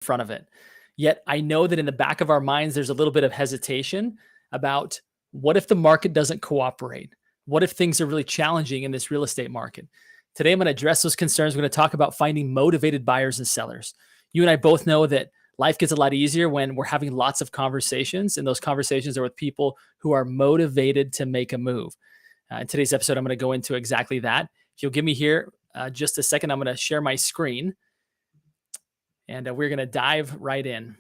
front of it. Yet I know that in the back of our minds, there's a little bit of hesitation about what if the market doesn't cooperate? What if things are really challenging in this real estate market? Today, I'm going to address those concerns. We're going to talk about finding motivated buyers and sellers. You and I both know that life gets a lot easier when we're having lots of conversations, and those conversations are with people who are motivated to make a move. In today's episode, I'm going to go into exactly that. If you'll give me here just a second, I'm going to share my screen, and we're going to dive right in.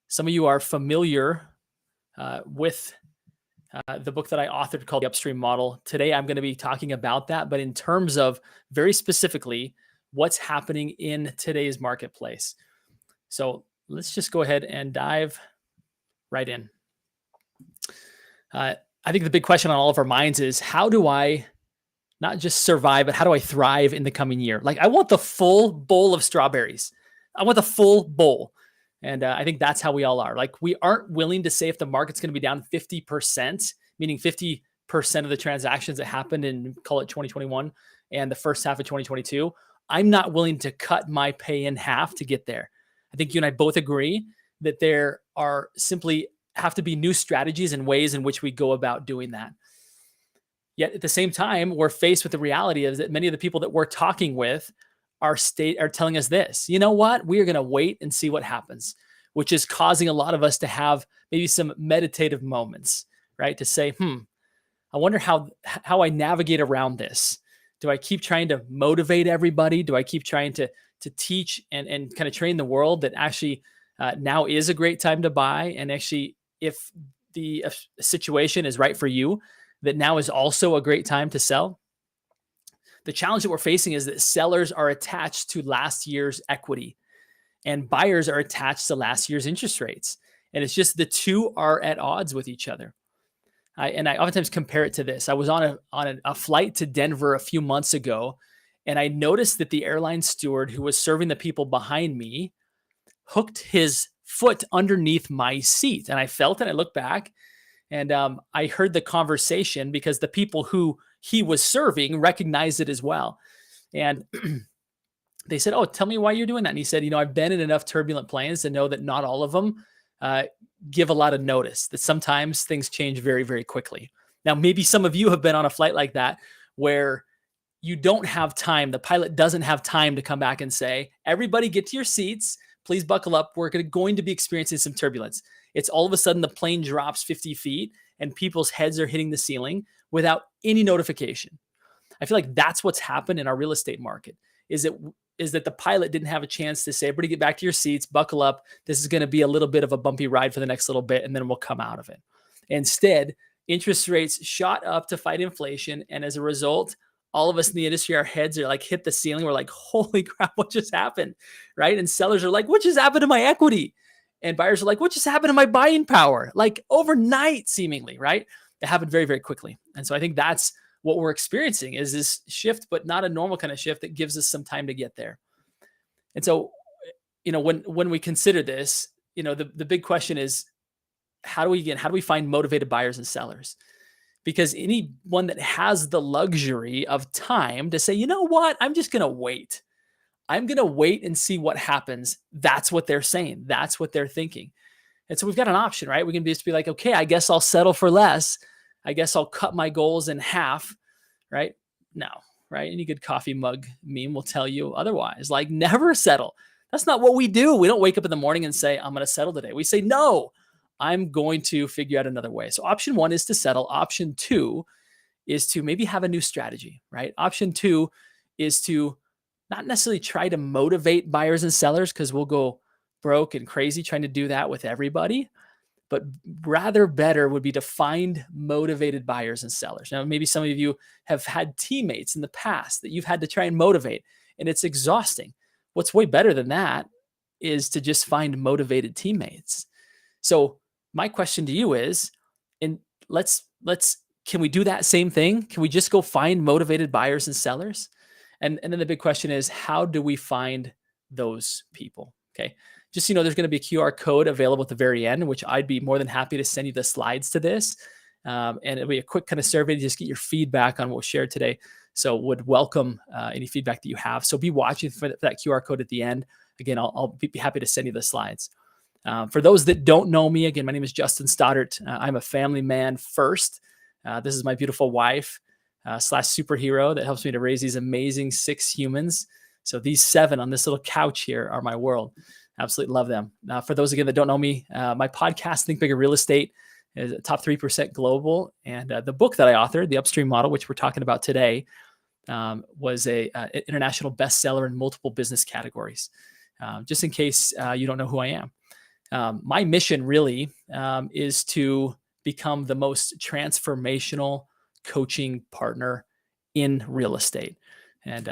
Some of you are familiar with the book that I authored called The Upstream Model. Today, I'm going to be talking about that, but in terms of very specifically what's happening in today's marketplace. So let's just go ahead and dive right in. I think the big question on all of our minds is, how do I not just survive, but how do I thrive in the coming year? Like, I want the full bowl of strawberries. I want the full bowl. And I think that's how we all are. Like, we aren't willing to say if the market's going to be down 50%, meaning 50% of the transactions that happened in, call it 2021 and the first half of 2022, I'm not willing to cut my pay in half to get there. I think you and I both agree that there are simply have to be new strategies and ways in which we go about doing that. Yet at the same time, we're faced with the reality of that many of the people that we're talking with are telling us this: you know what? We are going to wait and see what happens, which is causing a lot of us to have maybe some meditative moments, right? To say, I wonder how I navigate around this. Do I keep trying to motivate everybody? Do I keep trying to teach and kind of train the world that actually now is a great time to buy? And actually, if the situation is right for you, that now is also a great time to sell? The challenge that we're facing is that sellers are attached to last year's equity and buyers are attached to last year's interest rates. And it's just the two are at odds with each other. I oftentimes compare it to this. I was on a flight to Denver a few months ago, and I noticed that the airline steward who was serving the people behind me hooked his foot underneath my seat. And I felt it. I looked back, and I heard the conversation because the people who he was serving recognized it as well. And they said, "Oh, tell me why you're doing that." And he said, "I've been in enough turbulent planes to know that not all of them give a lot of notice, that sometimes things change very, very quickly." Now, maybe some of you have been on a flight like that where you don't have time. The pilot doesn't have time to come back and say, "Everybody get to your seats. Please buckle up. We're going to be experiencing some turbulence." It's all of a sudden the plane drops 50 feet and people's heads are hitting the ceiling without any notification. I feel like that's what's happened in our real estate market, is that the pilot didn't have a chance to say, "Everybody get back to your seats, buckle up. This is going to be a little bit of a bumpy ride for the next little bit, and then we'll come out of it." Instead, interest rates shot up to fight inflation. And as a result, all of us in the industry, our heads are like hit the ceiling. We're like, holy crap, what just happened? Right? And sellers are like, what just happened to my equity? And buyers are like, what just happened to my buying power? Like overnight, seemingly, right? It happened very, very quickly. And so I think that's what we're experiencing, is this shift, but not a normal kind of shift that gives us some time to get there. And so, when we consider this, the big question is, how do we find motivated buyers and sellers? Because anyone that has the luxury of time to say, you know what, I'm just going to wait. I'm going to wait and see what happens. That's what they're saying. That's what they're thinking. And so we've got an option, right? We can just be like, okay, I guess I'll settle for less. I guess I'll cut my goals in half, right? No, right? Any good coffee mug meme will tell you otherwise. Like, never settle. That's not what we do. We don't wake up in the morning and say, I'm going to settle today. We say, no, I'm going to figure out another way. So option one is to settle. Option two is to maybe have a new strategy, right? Option two is to not necessarily try to motivate buyers and sellers, because we'll go broke and crazy trying to do that with everybody. But rather better would be to find motivated buyers and sellers. Now, maybe some of you have had teammates in the past that you've had to try and motivate, and it's exhausting. What's way better than that is to just find motivated teammates. So my question to you is, can we do that same thing? Can we just go find motivated buyers and sellers? And then the big question is, how do we find those people? Okay. Just, there's going to be a QR code available at the very end, which I'd be more than happy to send you the slides to this. And it'll be a quick kind of survey to just get your feedback on what was shared today. So would welcome any feedback that you have. So be watching for that QR code at the end. again, I'll be happy to send you the slides. For those that don't know me, again, my name is Justin Stoddart. I'm a family man first. This is my beautiful wife slash superhero that helps me to raise these amazing 6 humans. So these 7 on this little couch here are my world. Absolutely love them. For those, again, that don't know me, my podcast, Think Bigger Real Estate, is top 3% global. And the book that I authored, The Upstream Model, which we're talking about today, was a international bestseller in multiple business categories. Just in case you don't know who I am. My mission really is to become the most transformational coaching partner in real estate. And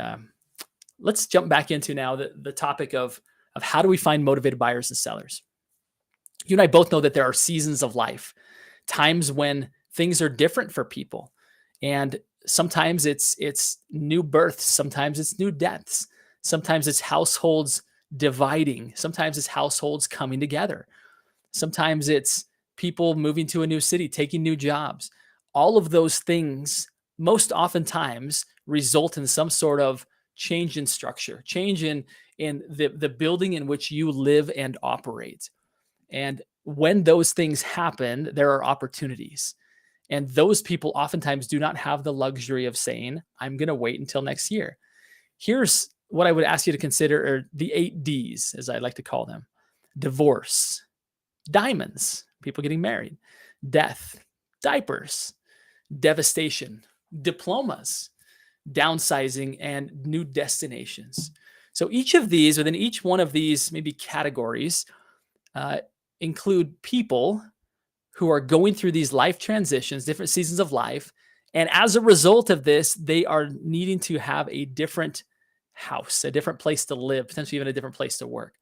let's jump back into now the topic of how do we find motivated buyers and sellers. You and I both know that there are seasons of life, times when things are different for people. And sometimes it's new births, sometimes it's new deaths, sometimes it's households dividing, sometimes it's households coming together, sometimes it's people moving to a new city, taking new jobs. All of those things most oftentimes result in some sort of change in structure, change in the building in which you live and operate. And when those things happen, there are opportunities. And those people oftentimes do not have the luxury of saying, I'm going to wait until next year. Here's what I would ask you to consider are the 8 Ds, as I like to call them: divorce, diamonds, people getting married, death, diapers, devastation, diplomas, downsizing, and new destinations. So each of these, within each one of these maybe categories, include people who are going through these life transitions, different seasons of life. And as a result of this, they are needing to have a different house, a different place to live, potentially even a different place to work.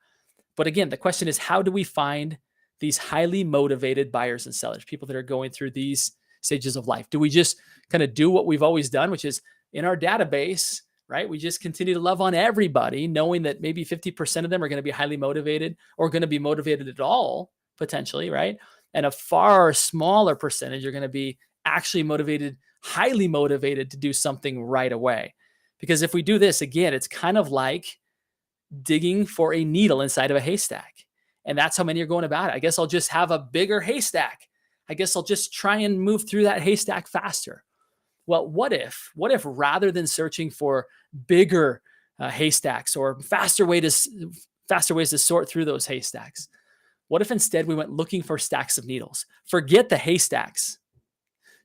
But again, the question is, how do we find these highly motivated buyers and sellers, people that are going through these stages of life? Do we just kind of do what we've always done, which is in our database, right? We just continue to love on everybody, knowing that maybe 50% of them are going to be highly motivated or going to be motivated at all, potentially, right? And a far smaller percentage are going to be actually motivated, highly motivated to do something right away. Because if we do this, again, it's kind of like digging for a needle inside of a haystack. And that's how many are going about it. I guess I'll just have a bigger haystack. I guess I'll just try and move through that haystack faster. Well, what if rather than searching for bigger haystacks or faster ways to sort through those haystacks, what if instead we went looking for stacks of needles? Forget the haystacks.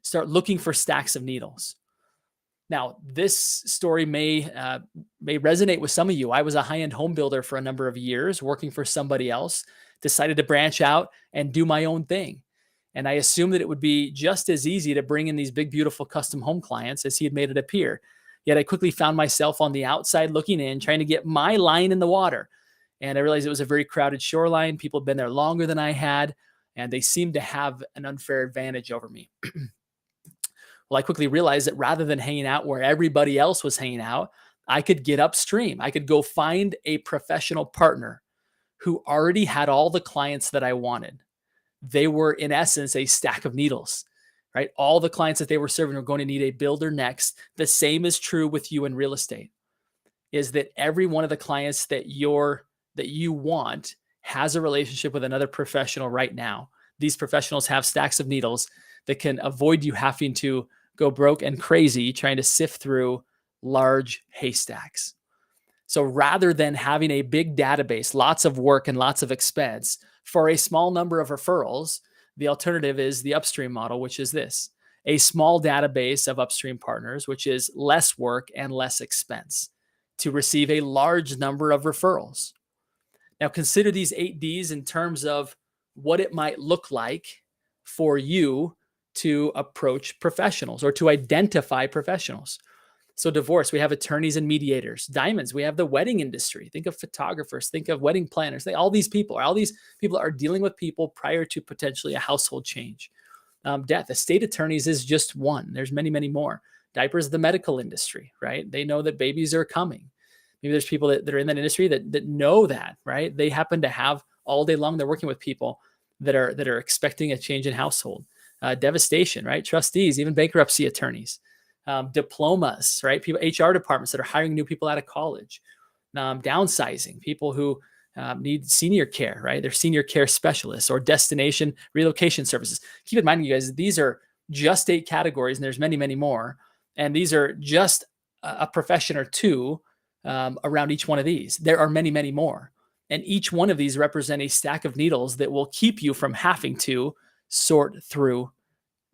Start looking for stacks of needles. Now, this story may resonate with some of you. I was a high-end home builder for a number of years, working for somebody else, decided to branch out and do my own thing. And I assumed that it would be just as easy to bring in these big, beautiful custom home clients as he had made it appear. Yet I quickly found myself on the outside looking in, trying to get my line in the water. And I realized it was a very crowded shoreline. People had been there longer than I had, and they seemed to have an unfair advantage over me. Well, I quickly realized that rather than hanging out where everybody else was hanging out, I could get upstream. I could go find a professional partner who already had all the clients that I wanted. They were, in essence, a stack of needles, right? All the clients that they were serving were going to need a builder next. The same is true with you in real estate, is that every one of the clients that you want has a relationship with another professional right now. These professionals have stacks of needles that can avoid you having to go broke and crazy trying to sift through large haystacks. So rather than having a big database, lots of work and lots of expense for a small number of referrals, the alternative is the upstream model, which is this: a small database of upstream partners, which is less work and less expense to receive a large number of referrals. Now consider these 8 Ds in terms of what it might look like for you to approach professionals or to identify professionals. So divorce, we have attorneys and mediators. Diamonds, we have the wedding industry. Think of photographers, think of wedding planners. All these people are dealing with people prior to potentially a household change. Death, estate attorneys is just one. There's many, many more. Diapers, the medical industry, right? They know that babies are coming. Maybe there's people that are in that industry that know that, right? They happen to have all day long, they're working with people that are expecting a change in household. Devastation, right? Trustees, even bankruptcy attorneys. Diplomas, right? People, HR departments that are hiring new people out of college. Downsizing, people who need senior care, right? They're senior care specialists or destination relocation services. Keep in mind, you guys, these are just 8 categories, and there's many, many more. And these are just a profession or two around each one of these. There are many, many more. And each one of these represent a stack of needles that will keep you from having to sort through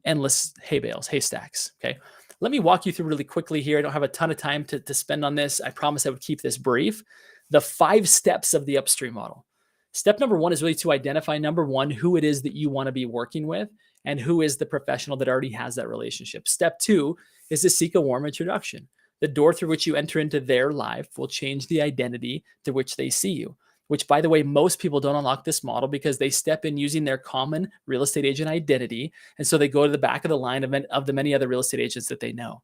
endless hay bales, haystacks. Okay. Let me walk you through really quickly here. I don't have a ton of time to spend on this. I promise I would keep this brief. The 5 steps of the upstream model. Step number 1 is really to identify, number 1, who it is that you want to be working with and who is the professional that already has that relationship. Step 2 is to seek a warm introduction. The door through which you enter into their life will change the identity through which they see you, which, by the way, most people don't unlock this model because they step in using their common real estate agent identity. And so they go to the back of the line of the many other real estate agents that they know.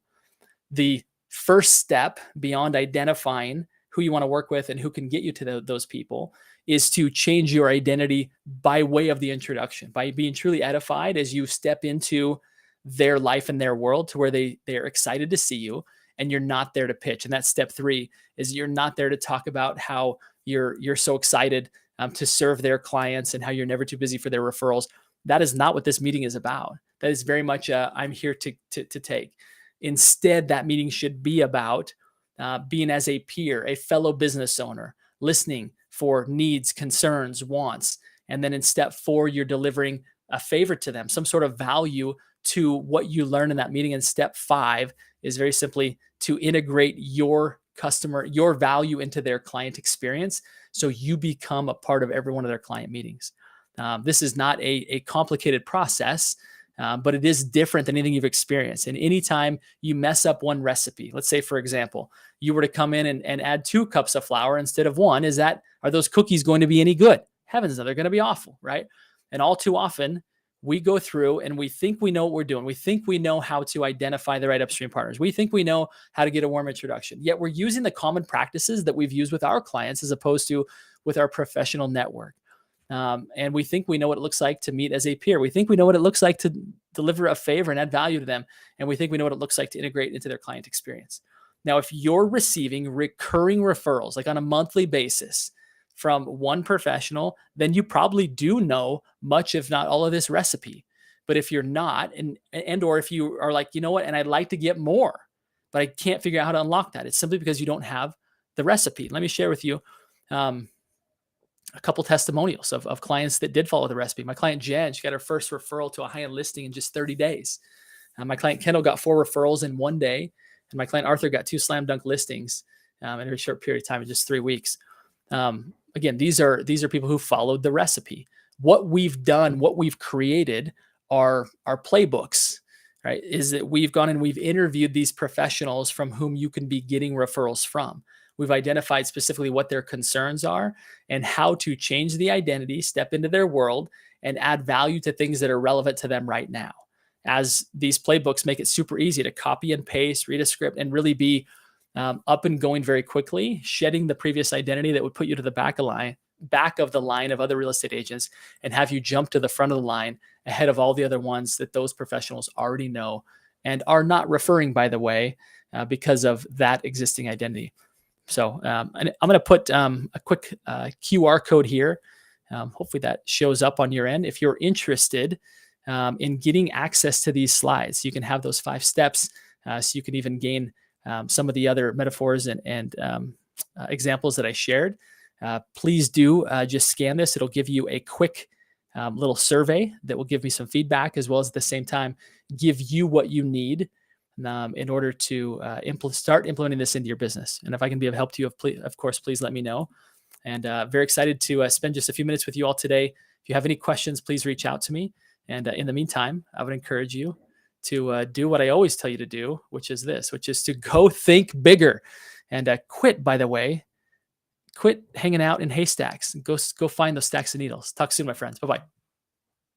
The first step beyond identifying who you want to work with and who can get you to those people is to change your identity by way of the introduction, by being truly edified as you step into their life and their world to where they're excited to see you, and you're not there to pitch. And that's step 3, is you're not there to talk about how you're so excited to serve their clients and how you're never too busy for their referrals. That is not what this meeting is about. That is very much I'm here to take. Instead, that meeting should be about being as a peer, a fellow business owner, listening for needs, concerns, wants. And then in step 4, you're delivering a favor to them, some sort of value to what you learn in that meeting. And step 5 is very simply to integrate your customer, your value into their client experience, so you become a part of every one of their client meetings. This is not a complicated process, but it is different than anything you've experienced. And anytime you mess up one recipe, let's say, for example, you were to come in and add 2 cups of flour instead of 1, are those cookies going to be any good? Heavens no, they're going to be awful, right? And all too often, we go through and we think we know what we're doing. We think we know how to identify the right upstream partners. We think we know how to get a warm introduction. Yet we're using the common practices that we've used with our clients as opposed to with our professional network. And we think we know what it looks like to meet as a peer. We think we know what it looks like to deliver a favor and add value to them. And we think we know what it looks like to integrate into their client experience. Now, if you're receiving recurring referrals, like on a monthly basis, from one professional, then you probably do know much, if not all of this recipe. But if you're not, or if you are like, you know what, and I'd like to get more, but I can't figure out how to unlock that, it's simply because you don't have the recipe. Let me share with you a couple testimonials of clients that did follow the recipe. My client Jen, she got her first referral to a high-end listing in just 30 days. My client Kendall got 4 referrals in 1 day, and my client Arthur got 2 slam dunk listings in a very short period of time, in just 3 weeks. Again, these are people who followed the recipe. What we've done, what we've created are playbooks, right? Is that we've gone and we've interviewed these professionals from whom you can be getting referrals from. We've identified specifically what their concerns are and how to change the identity, step into their world, and add value to things that are relevant to them right now. As these playbooks make it super easy to copy and paste, read a script, and really be up and going very quickly, shedding the previous identity that would put you to the back of the line of other real estate agents and have you jump to the front of the line ahead of all the other ones that those professionals already know and are not referring, by the way, because of that existing identity. So and I'm going to put a quick QR code here. Hopefully that shows up on your end. If you're interested in getting access to these slides, you can have those 5 steps so you can even gain some of the other metaphors and examples that I shared. Please do just scan this. It'll give you a quick little survey that will give me some feedback, as well as at the same time give you what you need in order to start implementing this into your business. And if I can be of help to you, of course, please let me know. And very excited to spend just a few minutes with you all today. If you have any questions, please reach out to me. And in the meantime, I would encourage you to do what I always tell you to do, which is to go think bigger and quit, by the way, quit hanging out in haystacks. Go find those stacks of needles. Talk soon, my friends. Bye-bye.